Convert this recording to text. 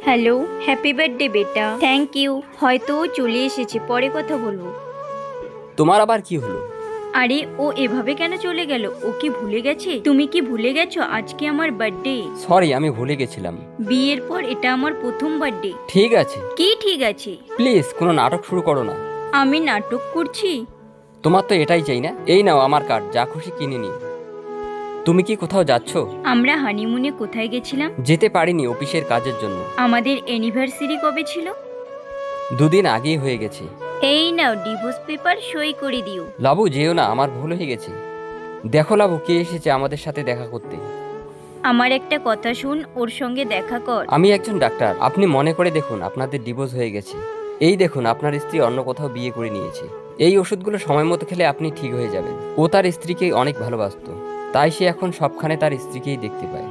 Hello, happy birthday বেটা। Thank you. হয়তো ও চলে এসেছে, পরে কথা বলবো। তোমার আবার কি হলো? আরে ও এভাবে কেন চলে গেল? ও কি ভুলে গেছে? তুমি কি ভুলে গেছো আজকে আমার বার্থডে? সরি, আমি ভুলে গেছিলাম। বিয়ের পর এটা আমার প্রথম বার্থডে। ঠিক আছে, কি ঠিক আছে? প্লিজ কোনো নাটক শুরু করো না। আমি নাটক করছি? তোমার তো এটাই চাই না? এই নাও আমার কার্ড, যা খুশি কিনে নিও। তুমি কি কোথাও যাচ্ছ? আমরা হানিমুনে কোথায় গেছিলাম? যেতে পারিনি অফিসের কাজের জন্য। আমাদের অ্যানিভার্সারি কবে ছিল? দুদিন আগেই হয়ে গেছে। এই নাও ডিভোর্স পেপার, সই করে দিও। লাবু যেও না, আমার ভুল হয়ে গেছে। দেখো লাবু, কে এসেছে আমাদের সাথে দেখা করতে। আমার একটা কথা শুন, ওর সঙ্গে দেখা কর। আমি একজন ডাক্তার, আপনি মনে করে দেখুন আপনাদের ডিভোর্স হয়ে গেছে। এই দেখুন আপনার স্ত্রী অন্য কোথাও বিয়ে করে নিয়েছে। এই ওষুধগুলো সময় মতো খেলে আপনি ঠিক হয়ে যাবেন। ও তার স্ত্রীকে অনেক ভালোবাসতো, তাই সে এখন সবখানে তার স্ত্রীকেই দেখতে পায়।